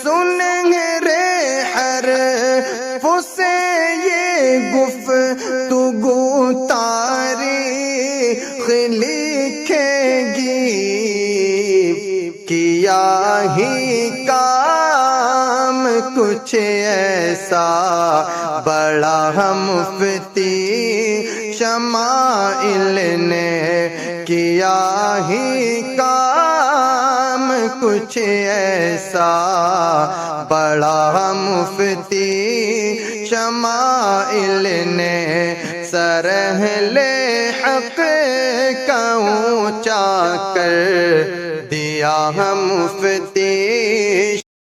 सुनहरे हरफ से ये गुफ्तगू तारीख़ लिखेगी, किया ही काम कुछ ऐसा बड़ा मुफ्ती शमाइल ने, किया ही काम कुछ ऐसा बड़ा मुफ्ती शमाइल ने, सरहले हक़ का ऊँचा कर दिया मुफ्ती